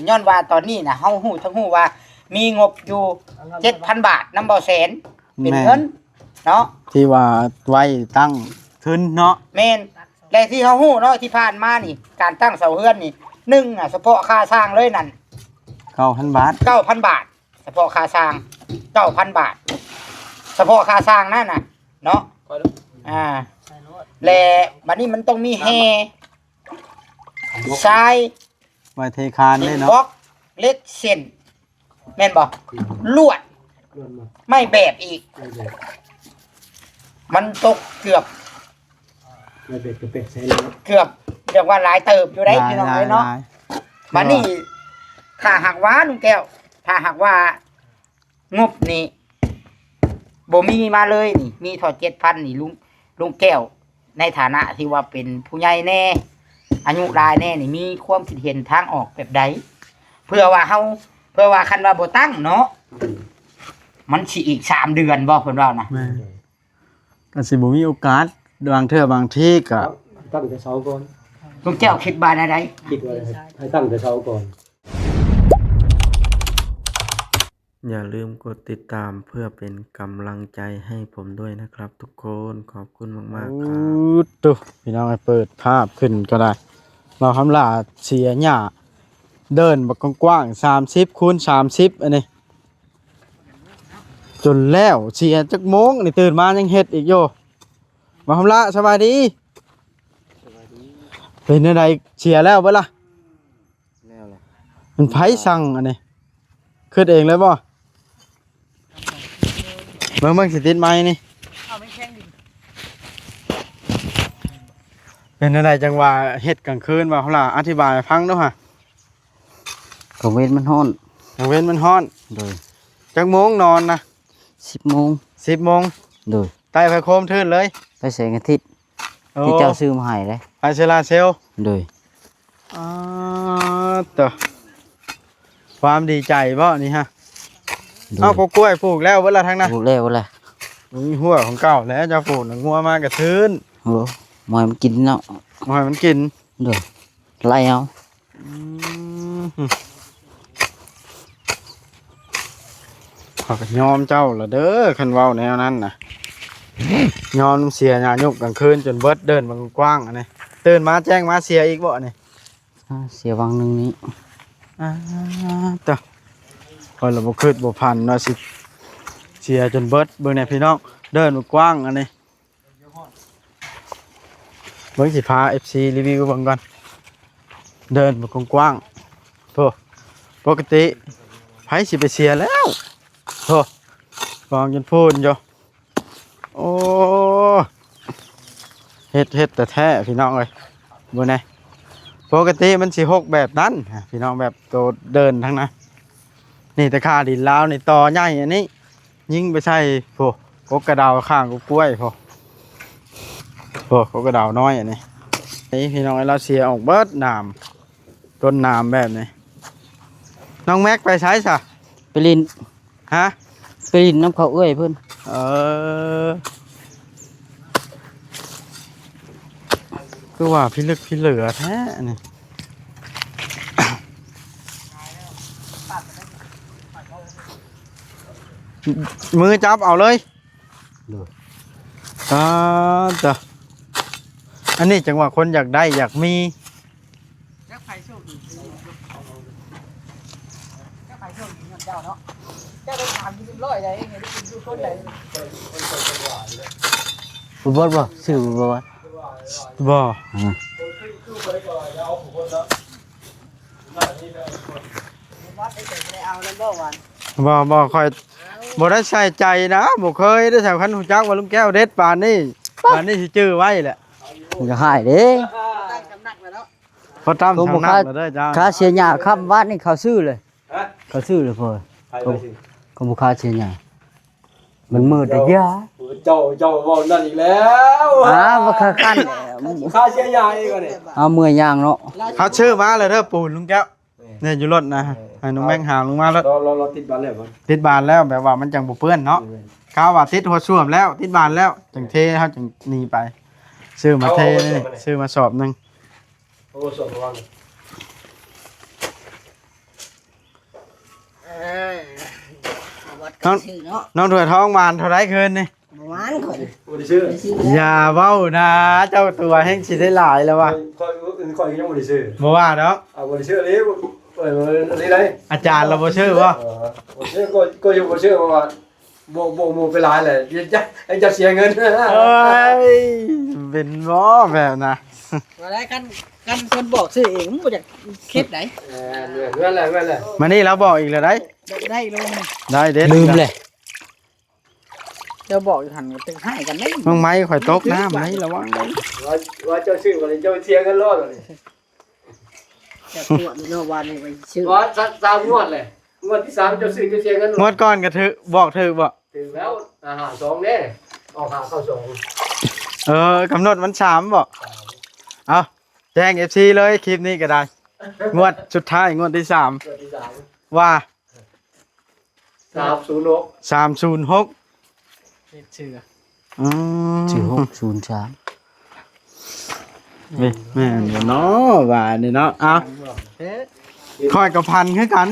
ย้อนว่าตอนนี้นะเฮาฮู้ทั้งฮู้ว่ามีงบอยู่ 7,000 บาทนำบ่แสนเป็นเงินเนาะที่ว่าไว้ตั้งทุนเนาะแม่นและที่เฮาฮู้เนาะที่ผ่านมานี่การตั้งเสาเฮือนนี่1เฉพาะค่าสร้างเลยนั่น 9,000 บาท 9,000 บาทเฉพาะค่าสร้าง 9,000 บาทเฉพาะค่าสร้างนั่นน่ะเนาะและบัดนี้มันต้องมีแห่ทรายไว้เทคานได้เนาะบล็อกเล็กเส้นแม่นบ่ลวดไม่แบบอีกมันตกเกือบเรียกว่าหลายเติบอยู่ได้พี่น้องเนาะบัดนี้ถ้าหากว่าลุงแก้วถ้าหากว่างบนี่บ่มีมาเลยนี่มีเท่า 7,000 นี่ลุงแก้วในฐานะที่ว่าเป็นผู้ใหญ่แน่อายุหลายแน่นี่มีความคิดเห็นทางออกแบบใดเพื่อว่าคันว่าบ่ตั้งเนาะมันสิอีก3เดือนบ่เพิ่นว่านะก็สิบ่มีโอกาสบางเทื่อบางทีก็ตั้งแต่เช้าก่อนลุงแก้วคิดว่าอะไรคิดว่าให้ตั้งแต่เช้าก่อนอย่าลืมกดติดตามเพื่อเป็นกำลังใจให้ผมด้วยนะครับทุกคนขอบคุณมากๆครับตุ๊พี่น้องให้เปิดภาพขึ้นก็ได้เราคำลาเสียหญ้าเดินบักกว้าง30 คูณ 30อันนี้จนแล้วเสียจักโมงนี่ตื่นมายังเฮ็ดอีกโยมาคำลาสบายดีเป็นอะไรเสียแล้วเบ่ล่ะแล้วแหละมันไผสั่งอันนี้ขึ้นเองเลยบ่เบิ่งสิติดไม้นี่เป็นอะไรจังว่าเฮ็ดกลางคืนว่าเขาล่ะอธิบายฟังด้วยฮะกลางเว้นมันฮ้อนกลางเว้นมันฮ้อนโดยจักโมงนอนนะ10 โมง10 โมงโดยใต้ไฟโคมทื่นเลยไปแสงอาทิตย์ที่เจ้าซื้อมาให้เลยไฟโซลาร์เซลล์โดยต่อความดีใจบ่นี่ฮะเอากล้วยปลูกแล้วเวลาทั้งนั้นปลูกแล้วเวลามีหัวของเก่าแล้วจะปลูกหนังงัวมากระทืนโอ้มอยมันกินเนาะมอยมันกินโดยไล่เอาขอยอมเจ้าละเด้อคันเว้าแนวนั้นนะยอมเสียหญ้ายุกกลางคืนจนเบิดเดินบางกว้างอันนี้ตื่นมาแจ้งมาเสียอีกบ่นี่เสียวังนึงนี้ต่อคอยระบบคืดบ่พันเนาะสิเสียจนเบิดเบิ่งเนี่ยพี่น้องเดินกว้างอันนี้เบิ่งสิพา FC รีวิวเบิ่งก่อนเดินบ่กว้างโธ่ปกติไผสิไปเสียแล้วโธ่กองจนพูนอยู่โอ้เฮ็ดแต่แท้พี่น้องเอ้ยเบิ่งเนี่ยปกติมันสิหกแบบนั้นพี่น้องแบบโตเดินทั้งนั้นนี่ตะขาดินลาวนี่ต่อใหญ่อันนี้ยิงไปใส่พวกกกระดาวข้างกล้วยพวกกกระดาวน้อยอันนี้นี่พี่น้องเราเสียออกเบิดน้ำต้นน้ำแบบนี้น้องแม็กไปใช้ซะไปลินฮะไปลินน้ำเขาเอ้ยเพิ่นคือว่าพี่ลึกพี่เหลือแท้นี่มือจับเอาเลยจ้ะอันนี้จังหวะคนอยากได้อยากมีบ่บ่ซื้อบ่บ่คอยบ่ได้ใส่ใจนะบ่เคยได้แถวคันหูจักว่าลุงแก้วเด็ดปานนี่สิจื้อไว้แหละอย่าหายเด้พอตั้มทางนั้นมาเด้อจ้าค่าเสียหญ้าครับบ้านนี่เขาซื้อเลยเขาซื้อเลยพ่อก็บ่ค่าเสียหญ้ามันมืดได้ยาเจ้าเว้านั่นอีกแล้วบ่ค่าคั่นค่าเสียหญ้าอีกว่านี่เอาเมื่อยย่างเนาะเขาชื่อมาเลยเด้อปูนลุงแก้วเนี่ยอยู่รถนะให้น้องแบงค์หาลงมาแล้วเราติดบานแล้วบ่ติดบานแล้วแบบว่ามันจังบ่เปื้อนเนาะข้าวว่าติดหัวส้วมแล้วติดบานแล้วจังเทเฮาจังหนีไปซื้อมาเทนี่ซื้อมาสอบนึงโอ้สอบระวัง น้อง ชื่อเนาะ น้องถั่วทองมานเท่าไรคืนนี่ บ่หวานข่อย บ่ได้ชื่อ ชื่อ อย่าเว้านะเจ้าตัวแห่งสิได้หลายแล้ววะ ค่อยยังบ่ได้ชื่อ บ่ว่าดอก บ่ได้ชื่อเลยอะไรได้ อาจารย์เราบ่ชื่อบ่ บ่ชื่อก็อยู่บ่ชื่อว่าบ่ไปหลายแหละจะเสียเงิน เอ้ยเป็นบ่แบบนะ ว่าได้กันคนบอกชื่อเองมันบ่อยากเค็ดไหน เงินแหละ มานี่เราบอกอีกแล้วได้ ได้ลงนี่ ได้เด็ด ลืมเลย เดี๋ยวบอกอยู่หันกันตึกให้กันได้ มึงไม้ข่อยตกน้ำไหนระวังเลย ว่าเจ้าชื่อว่าเจ้าเสียเงินรอดเลย จะตรวจเนาะวันนี้ไปชื่อ ว่า3งวดเลยงวดที่3เจ้าซื้อเจ้าเสียเงิน งวดก่อนก็ถือบอกถือบ่ ถึงแล้วอาหาร2แน่ออกหาเข้า2 กำหนดวัน3บ่เอาแจ้ง FC เลยคลิปนี้ก็ได้ งวดสุดท้ายงวดที่3 งวดที่3 ว่า 306 306 ชื่อ อืม ชื่อ603 แม่นบ่เนาะว่านี่เนาะเอา เอ๊ะ ค่อยกับพันคือกัน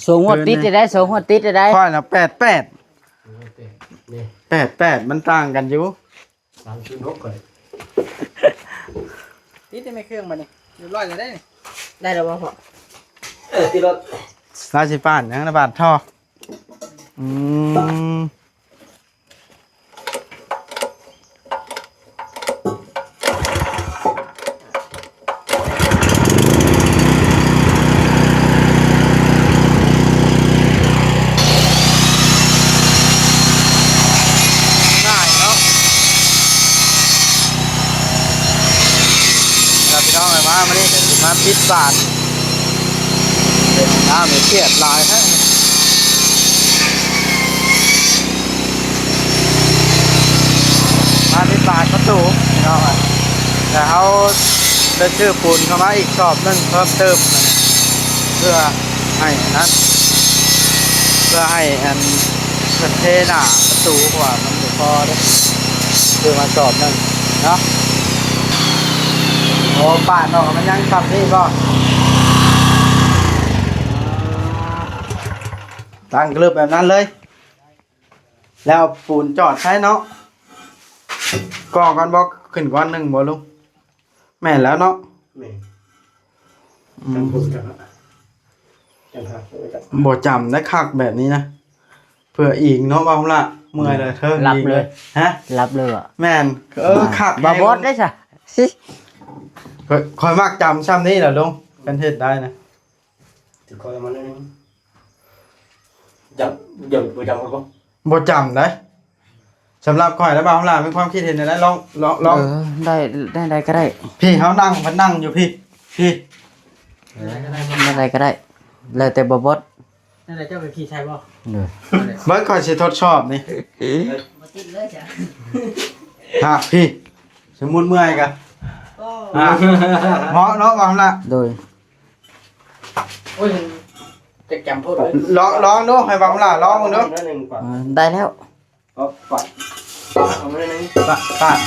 ส่งหัวติดได้ส่งหัวติดได้ ค่อยน่ะ88 นี่ 88มันต่างกันอยู่ 306ก่อน นี่ได้ไม่เครื่องมานี่เรียบร้อยแล้วได้นี่ได้แล้วบ่พ่อ ที่รถ ราชิป้านยังระบาดท่ออืมง่ายเนาะเราพี่น้องไปมาไม่ได้เดี๋ยวสิมาปิดบาทเป็นน้ำไม่เครียดหลายฮะมาปิดบาทประตูพี่น้องอ่ะแต่เขาได้ชื่อปูนเข้ามาอีกสอบหนึงเพิ่มเติมนะเพื่อให้นั้นเพื่อให้อันเพิ่นเทหน้าประตูกว่ามันบ่พอเด้อคือมาสอบหนึงเนาะโอ้ป่านออกมันยังขับนี่ก็ตั้งกลึบแบบนั้นเลย แล้วปูนจอดใช้เนาะก่อกันบอกขึ้นก้อนหนึ่งบ่ลุงแม่นแล้วเนาะ นี่ อื กัน ม พูดกันจังหาไว้กัน บ่จำได้คักแบบนี้นะเพื่ออีกเนาะว่าผมละเมื่อยเลยเทิงอีกเลยฮะ รับเลยอ่ะ แม่นคัก บ่บอสได้ซะ คอยมักจำซ้ำนี้แหละลุงเป็นเฮ็ดได้นะ ถึงคอยมันนึงจับเดี๋ยวบ่จับเขาก็ บ่จำได้สำหรับข่อยและบ่าวหลานมีความคิดเห็นอะไรลอง ได้ก็ได้ พี่เขานั่งมันนั่งอยู่พี่ ได้ก็ได้ แล้วแต่บ่บอส นั่นแหละเจ้าไปขี่ใช่บ่ เด้อ เมื่อก่อนสิทดสอบนี่ บ่ติดเลยจ้ะ ฮะพี่ สมมุติเมื่อยกัน ก็ เหมาะเนาะบ่าวหลาน โดย โอ้ยจะจำพูดเลย ลองดูให้บ่าวหลานลองดู นั่นนึงกว่า ได้แล้ว เอาปัดเอามานึง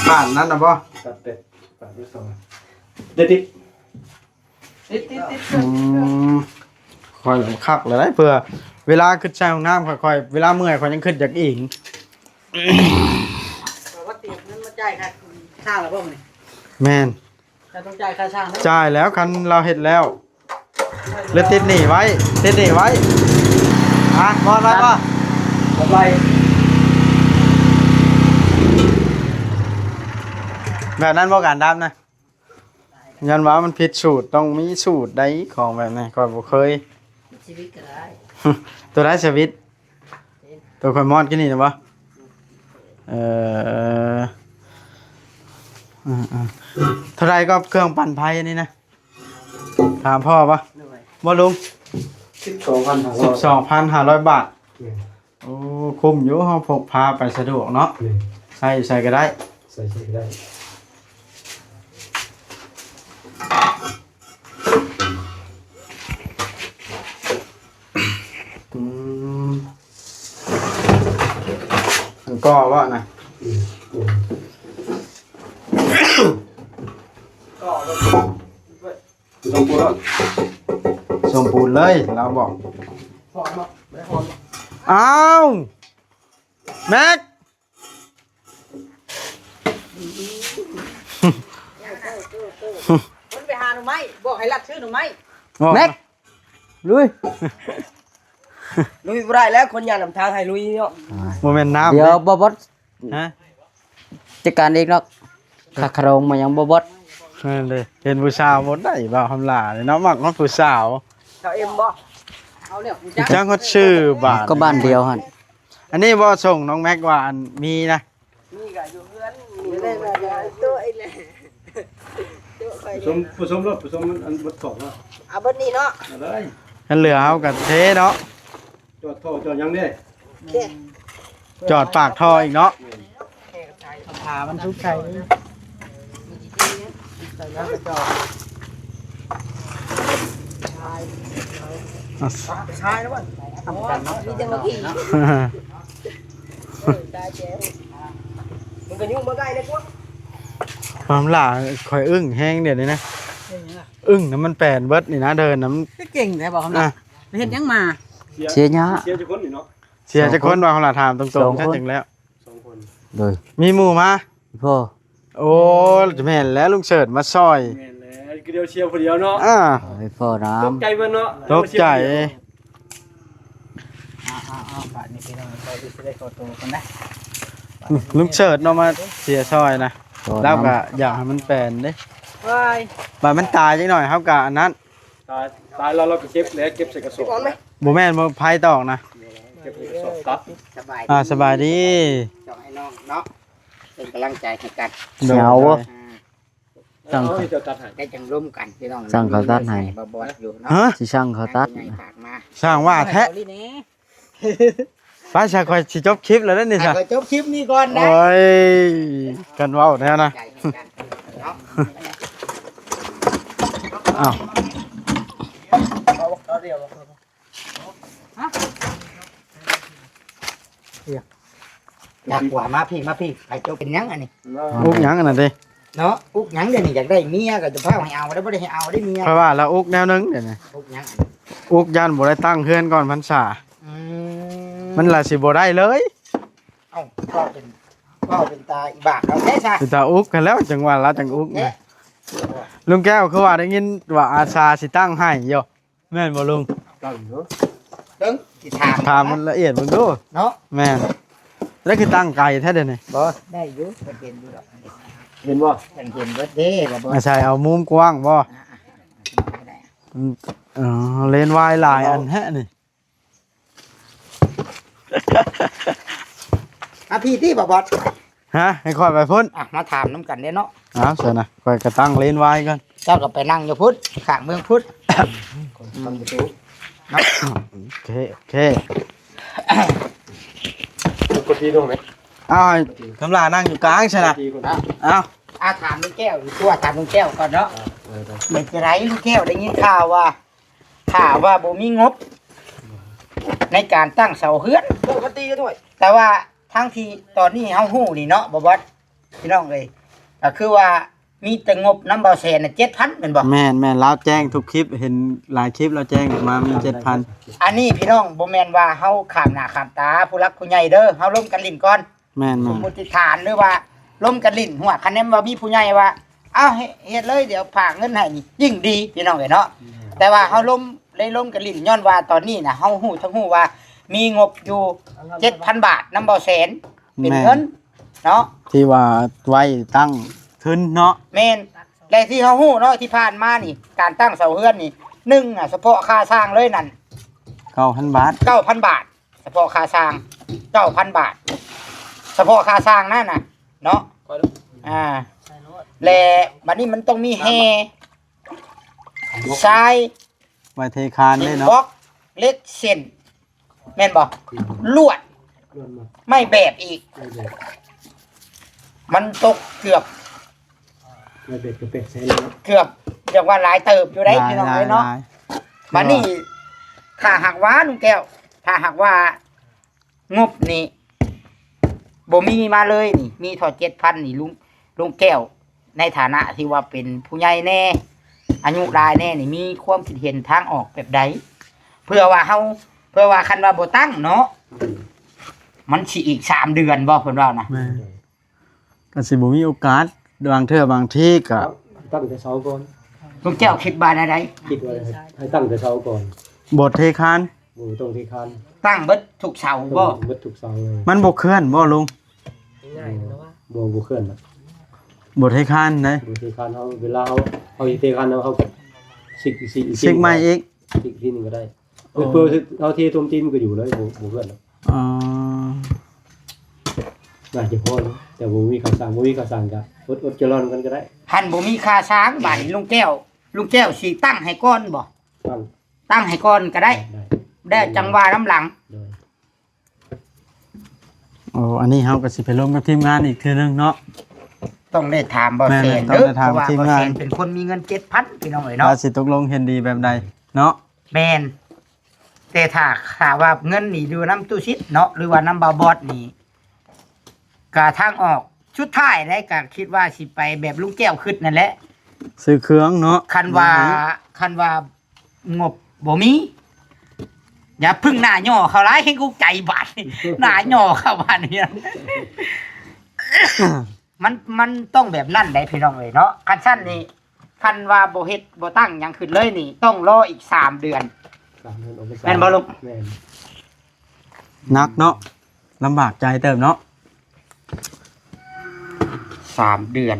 ผ่านนั้นน่ะบ่ ปัดเป็ดปัดด้วยสองเด็ด ติด อืมค่อยคักเลยได้เพื่อเวลาขึ้นใช้ห้องน้ำค่อยๆเวลาเมื่อยค่อยยังขึ้นจากอิง ว่าเตรียมเงินมาจ่ายค่าแล้วบ่มื้อนี้ แม่น จะต้องจ่ายค่าช่างนะ จ่ายแล้วคันเราเฮ็ดแล้วหรือติดหนี้ไว้บอลไว้ป่ะ ทำไร แบบนั้นบ่การดำนะยันว่ามันผิดสูตรต้องมีสูตรใดของแบบนี้ก่อนบ่เคย ชีวิตก็ได้ ตัวได้สวิตช์ตัวคอยมอดกินนี่นะบ่เท่าไรก็เครื่องปั่นไฟอันนี้นะถามพ่อป่ะบ่ลุง 12,500 บาทโอ้คุ้มอยู่เฮาพกพาไปสะดวกเนาะ นี่ ใส่ก็ได้ ใส่ได้ ก็ว่านะ ต้องพูดว่า สมบูรณ์เลยเราบอก หอมบ่ได้หอมบ่ อ้าว แม็ก มันไปหาหน่อไม้บอกให้รัดชื่อหน่อไม้ แม็กลุย ลุยบ่ได้แล้วคนยานนำทางให้ลุยเนาะ โมเมนต์น้ำ เดี๋ยวบ่บด ฮะ จัดการเองเนาะขาคารองมายังบ่บด นั่นเลยเห็นผู้สาวหมดได้บ่าวคำลาเลยเนาะมักมันผู้สาว เจ้าเอ็มบ่ เอาแล้วกู จ้างเขาชื่อบาท ก็บ้านเดียวหั่น อันนี้บ่ส่งน้องแม็กว่าอันมีนะ นี่ก็อยู่เฮือนนี่ได้มาตัวไอ้แหละตัวไป ผสมรถผสมอันบดสองอ่ะ เอาเบิดนี้เนาะ อะไร อันเหลือเฮากับเทเนาะ จอดท่อจอดยังได้ จอดปากท่ออีกเนาะ ถามันทุกข์ใจ อ่ะ ชายแล้วบ่ทำกันเนาะนี่จังมาขี่ได้แจ๋วมึงก็ยุ่งบ่ได้เลยพวก ความหลาคอยอึ้งแห้งเดี๋ยวนี้นะอึ้งน้ำมันแปลนเบิดนี่นะเดินน้ำ ก็เก่งแต่บอกคำนั้นไปเห็นยังมา เสียหยา เสียจะคนนี่เนาะ เสียจะคนว่าความหลาถามตรงๆแค่ 2 คน จึงแล้ว 2 คน โดย มีหมู่มา พ่อ โอ้จะแม่นแล้วลุงเฉิดมาซอย แม่นแล้วคือเดียวเชียวคนเดียวเนาะ อ่า ให้พ่อน้ ตกใจมันเนาะ ตกใจ บาทนี้พี่น้องเราจะได้ขอตัวกันนะ ลุงเฉิดเนาะมาเสียซอยนะ ำพ่อ แล้ว น้ำ ก็อยากให้มันแปลนเด้ ว้าย บาดมันตายจังหน่อยครับกับอันนั้น ตายเราก็เก็บแล้วเก็บใส่กระสอบ บ่แม่นบ่ไผตอกนะ เก็บใส่กระสอบตัด สบาย สบายดี เจ้าให้น้องเนาะเป็นกำลังใจให้กัน เหงาบ่ ตั้งที่จะตัดให้ ได้จังร่วมกันพี่น้อง สั่งเขาตัดให้ บ่บ่อยู่เนาะ ฮะ สิช่างเขาตัด ใหญ่ฝากมา สร้างว่าแท้ เอาดิแน่ ป้าชายคอยสิจบคลิปแล้วเด้อนี่ อ่ะ ซะ ก็จบคลิปนี้ก่อนนะ โอ้ยกันเว้าแท้นะ ใจให้กันเนาะ อ้าว เอาเดียวอยากกว่ามาพี่ไปเจ้าเป็นหยังอันนี้ อุกหยังอันนั้นดิ เนาะอุกหยังเดี๋ยวนี้อยากได้เมียก็จะพาให้เอาได้บ่ได้ให้เอาได้เมีย เพราะว่าเราอุกแนวนึงเดี๋ยวนี้ อุกหยัง อุกยันบ่ได้ตั้งเฮือนก่อนพรรษา อื มันล่ะสิบ่ได้เลย เอ้าก็เป็นตาอีบากเราได้ซะ สิตาอุกกันแล้วจังว่าเราจังอุกนะลุงแก้วคือว่าได้ยินว่าอาชาสิตั้งให้อยู่แม่นบ่ลุง ตั้งเนาะ ตึงสิถาม ถามมันละเอียดมึงดู เนาะ แม่นแล้วคือตั้งไกลแท้เดี๋ยวนี้ บ่ได้อยู่เพิ่นเห็นอยู่ดอก เห็นบ่ เพิ่นเห็นเบิดเด้บ่บ่ อาชายเอามุมกว้างบ่เลนส์วายหลายอันแฮะนี่ พี่ที่บ่บอด ฮะให้ค่อยไปพุ่น อ่ะมาถามน้ำกันเด้เนาะ อ้าวเสียนะค่อยก็ตั้งเลนส์วายก่อน เจ้าก็ไปนั่งอยู่พุทธข้างเมืองพุทธทำประตู โอเคโอเค กดทีตรงไหน อ้าวกำลานั่งอยู่กลางใช่นะ ทีคน อ้าว ถามลุงแก้วตัวถามลุงแก้วก่อนเนาะเป็นไรลุงแก้วได้ยินข่าวว่าบ่มีงบ ในการตั้งเสาเฮือนปกติด้วยแต่ว่าทั้งที่ตอนนี้เฮาฮู้นี่เนาะบ่บอดพี่น้องเอ้ยก็คือว่ามีแต่งบน้ำเบาแสนน่ะ7,000แม่นบ่ แม่นแม่นแล้วแจ้งทุกคลิปเห็นหลายคลิปเราแจ้งออกมามี 7,000 อันนี้พี่น้องบ่แม่นว่าเฮาข้ามหน้าข้ามตาผู้รักผู้ใหญ่เด้อเฮาร่วมกันลิ้นก่อน แม่น ส แม่ ม น มุติฐานหรือว่าร่วมกันลิ้นหัวคันแนนว่ามีผู้ใหญ่ว่าเอ้าเฮ็ดเลยเดี๋ยวฝากเงินให้นี่ยิ่งดีพี่น้องเอ้ยเนาะแต่ว่าเฮาร่วมกันลิ้นย้อนว่าตอนนี้น่ะเฮาฮู้ทั้งฮู้ว่ามีงบอยู่ 7,000 บาทนำบ่แสนเป็นเงินเนาะ ที่ว่าไว้ตั้งทุนเนาะ แม่นและที่เฮาฮู้เนาะที่ผ่านมานี่ การตั้งเสาเฮือนนี่หนึ่งอ่ะเฉพาะค่าสร้างเลยนั่น 9,000 บาท 9,000 บาท เฉพาะค่าสร้าง 9,000 บาท เฉพาะค่าสร้างนั่นน่ะเนาะและบัดนี้มันต้องมีแฮทราย ไว้เทคานได้ บ เนาะ ล็อกเล็กเส้นแม่นบ่ลวดไม่แบบอีก มันตกเกือบ ไม่เป็ดก็เป็ดใส่แล้ว เรียกว่าหลายเติบอยู่ได้พี่น้องเลยเนาะ บัดนี้ถ้าหากว่าลุงแก้ว ถ้าหากว่างบนี่บ่มีมาเลยนี่ มีทอด7,000นี่ลุงแก้ว ในฐานะที่ว่าเป็นผู้ใหญ่แน่อายุรายแน่นี่มีความคิดเห็นทางออกแบบใดเพื่อว่าคันว่าบ่ตั้งเนาะ มันสิอีก3 เดือนบ่เพิ่นว่านะ แม่ก็สิบ่มีโอกาสบางเทื่อบางที่ก็ ตั้งแต่เช้าก่อน ลุงแก้วคิดว่าได้ คิดว่าให้ตั้งแต่เช้าก่อน บทเทคาน บ่ต้องที่คาน ตั้งเบิดทุกเสาร์บ่ เบิดทุกเช้าเลย มันบ่เคลื่อนบ่ลุง บ่เคลื่อนนะ บทเทคานนะ บ่ที่คานเฮาเวลาเฮาที่คานเฮาซิกใหม่อีก ซิกที่นึงก็ได้เพื่อเอาที่ทุ่มตีนก็อยู่เลยบ่เคลื่อน อ๋อ น่าจะพอแต่บ่มีข่าวสารบ่มีข่าวสารก็อดจะรอนกันก็ได้ หันบ่มีค่าช้างบาดนี้ลุงแก้วสิตั้งให้ก่อนบ่ ตั้งให้ก่อนก็ได้ได้จังหวะน้ำหลัง โอ้อันนี้เฮาก็สิไปร่วมกับทีมงานอีกเทื่อนึงเนาะ ต้องได้ถามบ่แซน แม่นต้อง เด้อ ได้ถาม เพราะว่า ทีม บ่ งาน แซนเป็นคนมีเงิน 7,000พี่น้องเอ้ยเนาะ ว่าสิตกลงเห็นดีแบบใดเนาะ แม่นแต่ถ้าว่าเงินนี่อยู่น้ำตู้ชิดเนาะหรือว่าน้ำบาบอดนี่ก็ทางออกชุดท้ายได้ก็คิดว่าสิไปแบบลุงแก้วขึ้นนั่นแหละ ซื้อเครื่องเนาะ คันว่างบบ่มีอย่าพึ่งหน้าย่อเขาร้ายให้กูใจบาดนี่ หน้าย่อเข้าบ้านเนี่ย มันต้องแบบนั่นได้พี่น้องเอ้ยเนาะคันสั้นนี่คันว่าบ่เฮ็ดบ่ตั้งหยังขึ้นเลยนี่ ต้องรออีก3 เดือน แม่นบ่ลุง แม่น นักเนาะลำบากใจเติมเนาะ 3 เดือน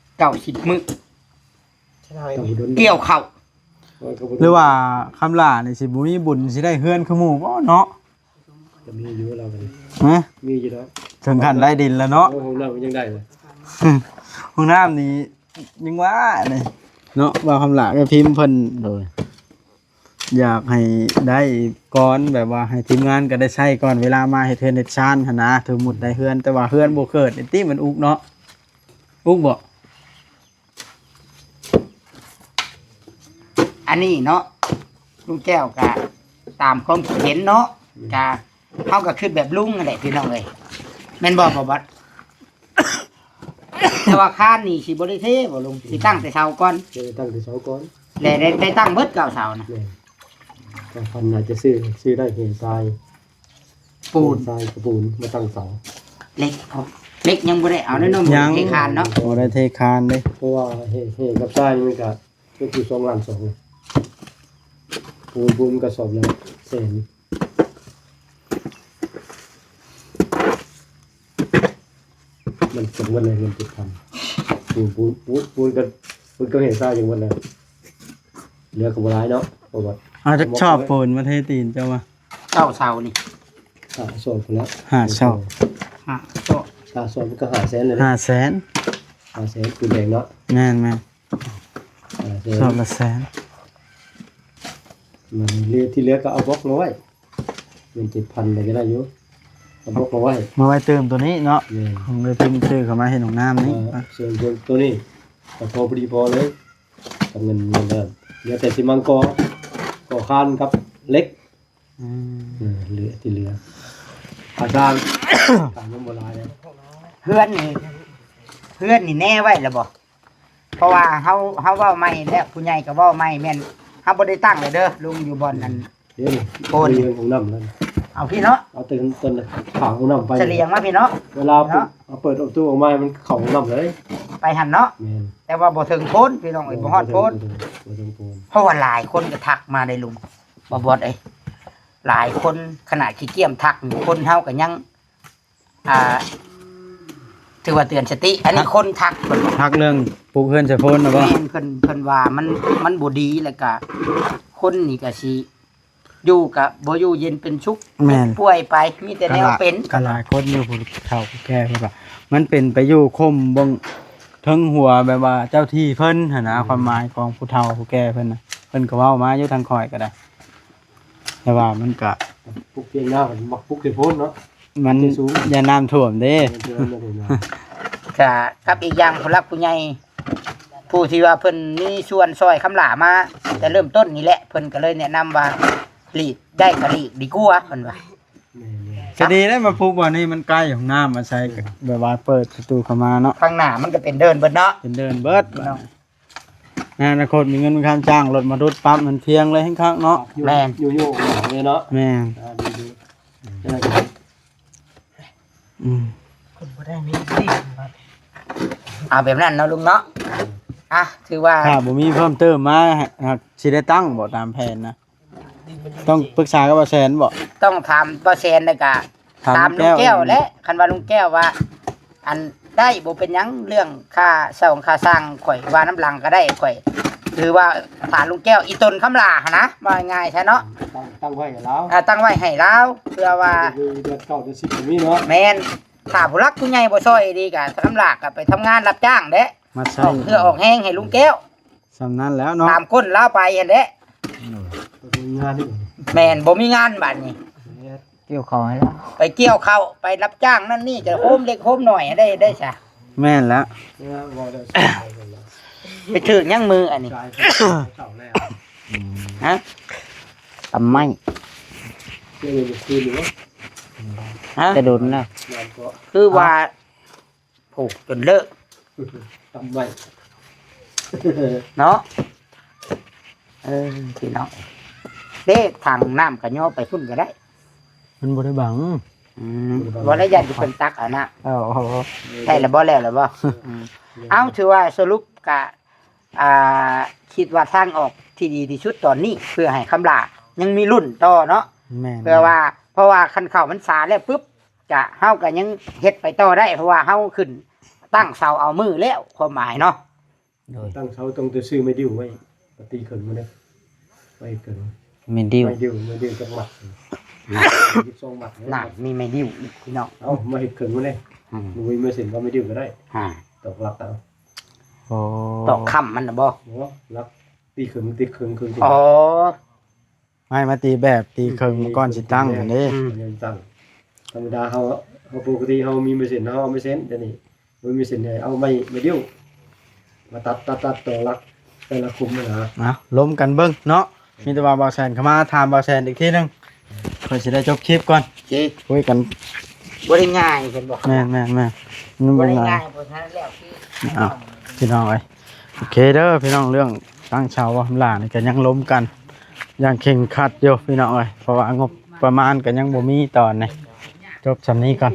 90 มื้อ ต้องโดน เกี่ยวเข้า หรือว่าคำลานี่สิบ่มีบุญสิได้เฮือนคือหมู่บ่เนาะ จะมีอยู่เรากัน ฮะ มีอยู่แล้ว ถึงขั้นได้ดินแล้วเนาะ โอ้โหเรายังได้เลย ห้องน้ำนี่ยังว่าเลยเนาะว่าคำลาก็พิมพ์เพิ่นโดยอยากให้ได้ก่อนแบบว่าให้ทีมงานก็ได้ใช้ก่อนเวลามาให้เทือนเฮ็ดชานหั่นนะถือหมุดได้เฮือนแต่ว่าเฮือนบ่เกิดไอ้ติมันอุกเนาะอุกบ่ อันนี้เนาะลุงแก้วก็ตามความคิดเห็นเนาะก็เฮาก็คิดแบบลุงนั่นแหละพี่น้องเอ้ยแม่นบ่บ่บัด แต่ว่าคานนี่สิบ่ได้เทบ่ลุงสิตั้งแต่เช้าก่อน จะตั้งแต่เช้าก่อน แล้วได้ตั้งเบิดเก่าเช้านะ แม่นก็พันอาจจะซื้อได้เห็นทราย ปูน ทรายกับปูนมาตั้งเสา เล็กพอเล็กยังบ่ได้เอาแน่นอน ยัง เทคานเนาะ บ่ได้เทคานเด้ เพราะว่าเห็นกับทรายมันก็คือ2 ล้าน 2ปูนกระสอบละแสนมันจำวันเลยมันติดทำปูนก็เห็นทรายอย่างวันเลยเหลือกับร้ายเนาะเพราะว่า อาจจะชอบปูนมาเทตีนเจ้าว่า เก่าเช้านี่ สอบแล้ว ชอบ ฮะโต สอบก็500,000เลยนะ 500,000 500,000ปูนแดงเนาะ แม่น 500,000 ชอบละแสน มันเรือที่เหลือก็เอาบล็อกมาไว้เป็น7,000เลยก็ได้อยู่เอาบล็อกมาไว้ มาไว้เติมตัวนี้เนาะ เนี่ย ผมเลยพิมพ์ชื่อเข้ามาให้หนองน้ำนี่ ส่วนตัวนี้ก็พอพอเลยกับเงินเดิมเหลือแต่สิมังกอคานครับเล็กเหลือที่เหลืออาจารย์ตามน้ำโบราณเลย เพื่อนนี่แน่ไว้แล้วบ่เพราะว่าเฮาเว้าใหม่แล้วผู้ใหญ่ก็เว้าใหม่แม่นเฮาบ่ได้ตั้งเลยเด้อลุงอยู่บ่อนนั้น เดี๋ยวนี้ โอน เรื่องของน้ำนั่น เอาพี่เนาะ เอาตื่นต้นข่าวของน้ำไป เฉลียงมาพี่เนาะ เวลาเอาเปิดประตูออกมามันเข่าของน้ำเลย ไปหันเนาะ แม่น แต่ว่าบ่ถึงโพ้นพี่น้องเอ้ยบ่ฮอดโพ้น บ่ถึงโพน เพราะว่าหลายคนก็ทักมาได้ลุงบ่บอดเอ้ยหลายคนขนาดขี้เกียจทักนี่คนเฮาก็ยังถือว่าเตือนสติ อันนี้คนทักเพิ่นว่า พักเรื่องปลูกเฮือนใส่โพนนะบ่ แม่นเพิ่นว่ามันบ่ดีแล้วก็คนนี่ก็สิอยู่กับบ่อยู่เย็นเป็นสุข แม่น ป่วยไปมีแต่แนวเป็น กหลายคนอยู่ผู้เฒ่าผู้แก่เพิ่นว่ามันเป็นไปอยู่คมเบิ่งเทิงหัวแบบว่าเจ้าที่เพิ่นหั่นนะความหมายของผู้เฒ่าผู้แก่เพิ่นน่ะเพิ่นก็เว้ามาอยู่ทางคอยก็ได้ แต่ว่ามันก็ ปลุกเพียงหน้ามันมักปลุกที่โพนเนาะ มันอย่าน้ำท่วมเด้ เดือนละเดือนละ ก็กับอีกอย่างผู้หลักผู้ใหญ่ผู้ที่ว่าเพิ่นมีส่วนซอยคำหลามาแต่เริ่มต้นนี่แหละเพิ่นก็เลยแนะนำว่าหลีกได้ก็หลีกดีกว่าเพิ่นว่า ก็ดีได้มาปลูกบ่อนี่มันใกล้ของน้ำมาใช้ก็แบบว่าเปิดประตูเข้ามาเนาะ ข้างหน้ามันก็เป็นเดินเบิดเนาะ เป็นเดินเบิดในอนาคตมีเงินมีค่าจ้างรถมาดุดปั๊บมันเพียงเลยข้างๆเนาะ แม่น อยู่ๆเนี่ยเนาะ แม่น ดีๆ คนบ่ได้มีสิบัด เอาแบบนั้นเนาะลุงเนาะอ่ะถือว่า ถ้าบ่มีเพิ่มเติมมาหากสิได้ตั้งบ่ตามแผนนะต้องปรึกษากับบ่แสนบ่ ต้องถามเปอร์เซ็นต์เลยกะ ถาม ตามลุ ลุ ง งแก้ แก้ว ว และคันว่าลุงแก้วว่า อันได้บ่เป็นหยังเรื่องค่าเช่าค่าสร้างข่อยว่าน้ำหลังก็ได้ข่อยคือว่าถามลุงแก้วอีตนคำลาหนนะว่าง่ายใช่เนาะ ตั้งไว้กับเรา ตั้งไว้ให้เราเพื่อว่า เดือนเก้าเดือนสิบอย่างนี้เนาะ แม่นถ้าผู้รักผู้ใหญ่บ่ซอยดีก็คำลาก็ไปทำงานรับจ้างเด้ มาใช้ ออกเพื่อออกแห้งให้ลุงแก้ว สำนั้นแล้วเนาะ ตามคนลาวไปหั่นเด้ มีงานนี่ แม่นบ่มีงานบัดนี้ เกี่ยวเขาให้แล้ว ไปเกี่ยวข้าวไปรับจ้างนั่นนี่จะโฮมเล็กโฮมหน่อยได้ซะ แม่นแล้ว บ่ได้ ไปถึงยังมืออันนี้ จ่ายเก่าแล้ว ฮะ ทำไม เรื่องนี้คือหรือว่า ฮะ จะโดนแล้ว งานก็ คือว่าผูกจนเลิก ทำไว้ เนาะพี่น้องเด้ทางน้ำกระย่อไปพุ่นก็ได้ มันบ่ได้บัง บ่ได้ยันที่เพิ่นตักเอานะ โอ้โห ใช่แล้วบ่แล้วล่ะบ่เอ้าถือว่าสรุปกะคิดว่าทางออกที่ดีที่สุดตอนนี้ เพื่อให้คำลายังมีรุ่นต่อเนาะ แม่น เพื่อว่าเพราะว่าคันเข้ามันสาแล้วปุ๊บจะเฮาก็ยังเฮ็ดไปต่อได้ เพราะว่าเฮาขึ้นตั้งเสาเอามือแล้วความหมายเนาะ ตั้งเสาตรงจะซื้อไม่ดิ้วไว้ตีขึ้นมาเนี่ยไม่เกิน ไม่ดิ้ว ไม่ดิ้วจังหวัด22หมัด น่ะมีไม่ดิ้วอีกพี่น้อง เอามาเห็ดขึ้นมาเนี่ยมึงไม่เสร็จก็ไม่ดิ้วก็ได้ อ่า ตอกหลักเอา โอ้ ตอกค่ำมันน่ะบ่ เนาะหลักตีขึ้นขึ้น อ๋อ ไม่มาตีแบบตีเคิงก่อนสิตั้งอันนี้ เงินตั้งธรรมดาเขาปกติเขามีไม่เสร็จเขาไม่เซ็นเดี๋ยวนี้มันมีเสร็จเนี่ยเอาไม่ดิ้วมาตัดต่อหลักแต่ละคุมนะ นะล้มกันเบิ่งเนาะมีแต่ว่าบ่แสนเข้ามาถามบ่แสนอีกทีหนึงเพิ่นสิได้จบคลิปก่อน สิ คุยกัน บ่ได้ง่ายเพิ่นบอก แม่นมัน บ่ บ่ ได้ ง่า ง่าย ยเพราะฉะนั้นแล้วที่ อ้าวพี่น้องเอ้ยโอเคเด้อพี่น้องเรื่องตั้งเชาวหลานี่ก็ยังล้มกันอย่างเข่งขัดอยู่พี่น้องเอ้ยเพราะว่างบประมาณก็ยังบ่มีตอนนี้จบสำนี้ก่อน